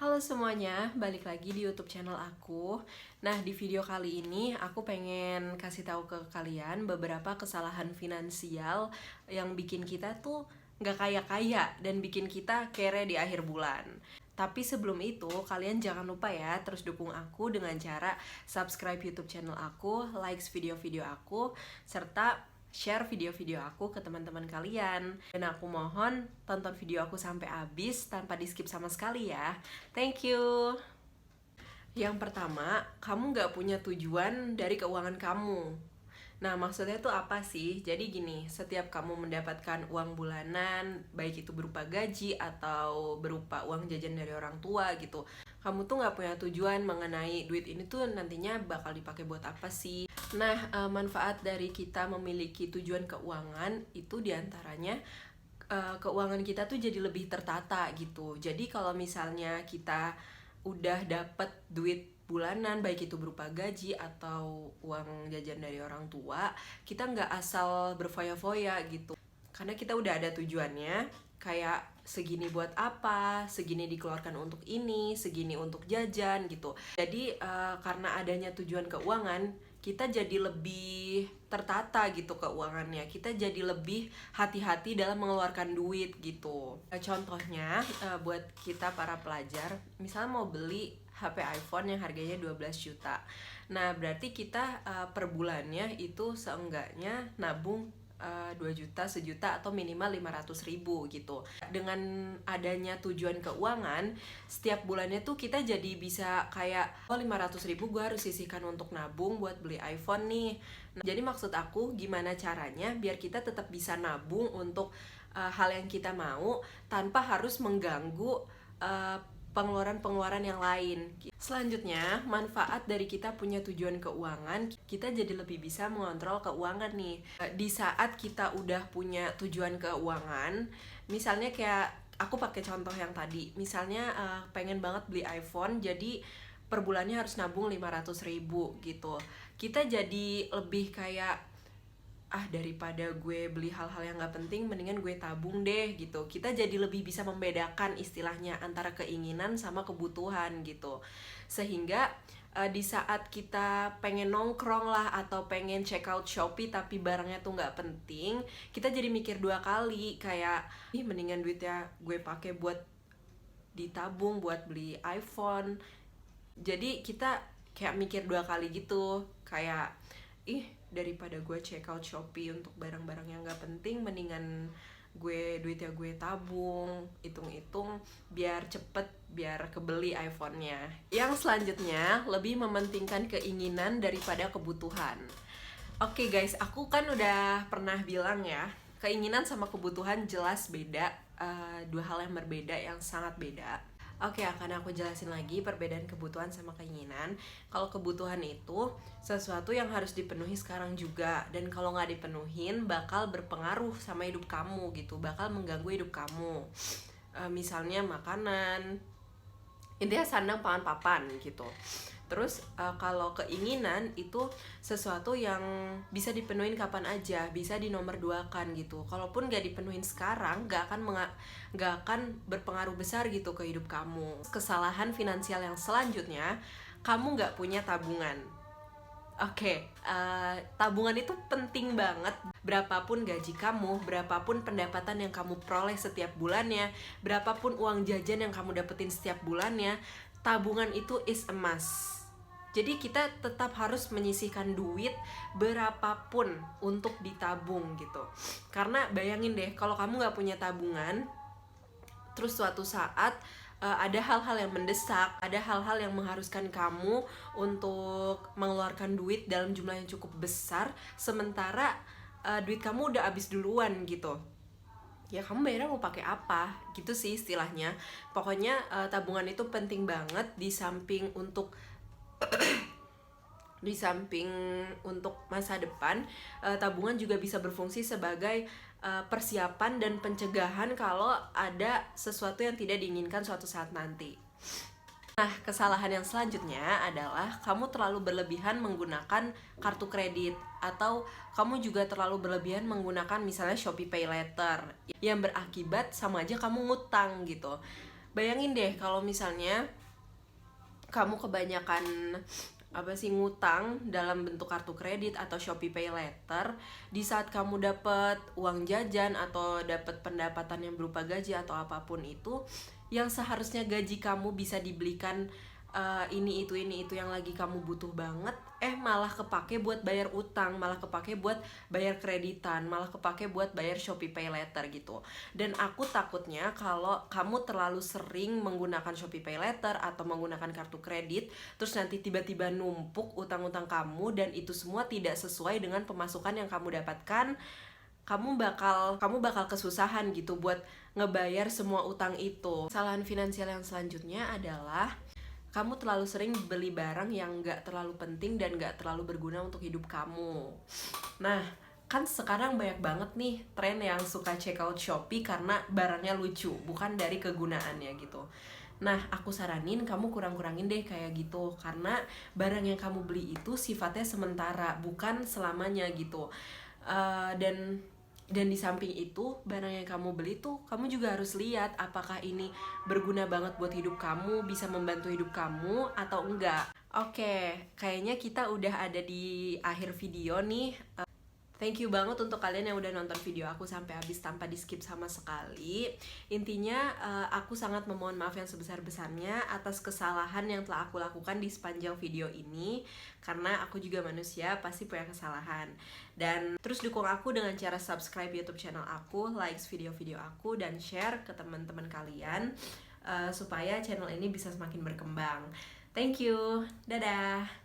Halo semuanya, balik lagi di YouTube channel aku. Nah, di video kali ini aku pengen kasih tahu ke kalian beberapa kesalahan finansial yang bikin kita tuh nggak kaya-kaya dan bikin kita kere di akhir bulan. Tapi sebelum itu, kalian jangan lupa ya terus dukung aku dengan cara subscribe YouTube channel aku, likes video-video aku, serta share video-video aku ke teman-teman kalian. Dan aku mohon tonton video aku sampai habis tanpa di skip sama sekali ya. Thank you. Yang pertama, kamu nggak punya tujuan dari keuangan kamu. Nah, maksudnya tuh apa sih? Jadi gini, setiap kamu mendapatkan uang bulanan, baik itu berupa gaji atau berupa uang jajan dari orang tua gitu, kamu tuh nggak punya tujuan mengenai duit ini tuh nantinya bakal dipakai buat apa sih? Nah, manfaat dari kita memiliki tujuan keuangan itu diantaranya keuangan kita tuh jadi lebih tertata gitu. Jadi kalau misalnya kita udah dapet duit bulanan, baik itu berupa gaji atau uang jajan dari orang tua, kita nggak asal berfoya-foya gitu. Karena kita udah ada tujuannya, kayak segini buat apa, segini dikeluarkan untuk ini, segini untuk jajan gitu. Jadi karena adanya tujuan keuangan, kita jadi lebih tertata gitu keuangannya. Kita jadi lebih hati-hati dalam mengeluarkan duit gitu. Contohnya buat kita para pelajar, misalnya mau beli HP iPhone yang harganya 12 juta. Nah, berarti kita per bulannya itu seenggaknya nabung 2 juta, sejuta atau minimal 500.000 gitu. Dengan adanya tujuan keuangan, setiap bulannya tuh kita jadi bisa kayak 500.000 gue harus sisihkan untuk nabung buat beli iPhone nih. Nah, jadi maksud aku gimana caranya biar kita tetap bisa nabung untuk hal yang kita mau tanpa harus mengganggu pengeluaran-pengeluaran yang lain. Selanjutnya, manfaat dari kita punya tujuan keuangan, kita jadi lebih bisa mengontrol keuangan nih. Di saat kita udah punya tujuan keuangan, misalnya kayak aku pakai contoh yang tadi, misalnya pengen banget beli iPhone, jadi per bulannya harus nabung 500.000 gitu. Kita jadi lebih kayak daripada gue beli hal-hal yang gak penting, mendingan gue tabung deh gitu. Kita jadi lebih bisa membedakan istilahnya antara keinginan sama kebutuhan gitu. Sehingga di saat kita pengen nongkrong lah atau pengen check out Shopee tapi barangnya tuh gak penting, kita jadi mikir dua kali kayak mendingan duitnya gue pakai buat ditabung buat beli iPhone. Jadi kita kayak mikir dua kali gitu, kayak daripada gue check out Shopee untuk barang-barang yang gak penting, mendingan duitnya gue tabung, hitung-hitung biar cepet, biar kebeli iPhone-nya. Yang selanjutnya, lebih mementingkan keinginan daripada kebutuhan. Oke guys, aku kan udah pernah bilang ya, keinginan sama kebutuhan jelas beda, dua hal yang berbeda, yang sangat beda. Oke, akan aku jelasin lagi perbedaan kebutuhan sama keinginan. Kalau kebutuhan itu sesuatu yang harus dipenuhi sekarang juga, dan kalau nggak dipenuhin bakal berpengaruh sama hidup kamu gitu, bakal mengganggu hidup kamu. Misalnya makanan, intinya sandang pangan papan gitu. Terus kalau keinginan itu sesuatu yang bisa dipenuhin kapan aja, bisa dinomorduakan gitu. Kalaupun gak dipenuhin sekarang, gak akan berpengaruh besar gitu ke hidup kamu. Kesalahan finansial yang selanjutnya, kamu gak punya tabungan. Oke, tabungan itu penting banget. Berapapun gaji kamu, berapapun pendapatan yang kamu peroleh setiap bulannya, berapapun uang jajan yang kamu dapetin setiap bulannya, tabungan itu is a must. Jadi kita tetap harus menyisihkan duit berapapun untuk ditabung gitu. Karena bayangin deh, kalau kamu gak punya tabungan, terus suatu saat ada hal-hal yang mendesak, ada hal-hal yang mengharuskan kamu untuk mengeluarkan duit dalam jumlah yang cukup besar, sementara duit kamu udah habis duluan gitu. Ya kamu bayarnya mau pakai apa gitu sih istilahnya. Pokoknya tabungan itu penting banget. Di samping untuk masa depan, tabungan juga bisa berfungsi sebagai persiapan dan pencegahan kalau ada sesuatu yang tidak diinginkan suatu saat nanti. Nah, kesalahan yang selanjutnya adalah kamu terlalu berlebihan menggunakan kartu kredit, atau kamu juga terlalu berlebihan menggunakan misalnya Shopee Pay Later, yang berakibat sama aja kamu ngutang gitu. Bayangin deh kalau misalnya kamu kebanyakan ngutang dalam bentuk kartu kredit atau Shopee Pay Later. Di saat kamu dapat uang jajan atau dapat pendapatan yang berupa gaji atau apapun itu, yang seharusnya gaji kamu bisa dibelikan ini itu yang lagi kamu butuh banget, malah kepake buat bayar utang, malah kepake buat bayar kreditan, malah kepake buat bayar Shopee Pay Later gitu. Dan aku takutnya kalau kamu terlalu sering menggunakan Shopee Pay Later atau menggunakan kartu kredit, terus nanti tiba-tiba numpuk utang-utang kamu dan itu semua tidak sesuai dengan pemasukan yang kamu dapatkan, kamu bakal kesusahan gitu buat ngebayar semua utang itu. Kesalahan finansial yang selanjutnya adalah kamu terlalu sering beli barang yang gak terlalu penting dan gak terlalu berguna untuk hidup kamu. Nah, kan sekarang banyak banget nih tren yang suka check out Shopee karena barangnya lucu, bukan dari kegunaannya gitu. Nah, aku saranin kamu kurang-kurangin deh kayak gitu, karena barang yang kamu beli itu sifatnya sementara, bukan selamanya gitu. Dan di samping itu, barang yang kamu beli tuh kamu juga harus lihat apakah ini berguna banget buat hidup kamu, bisa membantu hidup kamu atau enggak. Oke, kayaknya kita udah ada di akhir video nih. Thank you banget untuk kalian yang udah nonton video aku sampai habis tanpa di skip sama sekali. Intinya aku sangat memohon maaf yang sebesar-besarnya atas kesalahan yang telah aku lakukan di sepanjang video ini, karena aku juga manusia, pasti punya kesalahan. Dan terus dukung aku dengan cara subscribe YouTube channel aku, like video-video aku, dan share ke teman-teman kalian supaya channel ini bisa semakin berkembang. Thank you, dadah.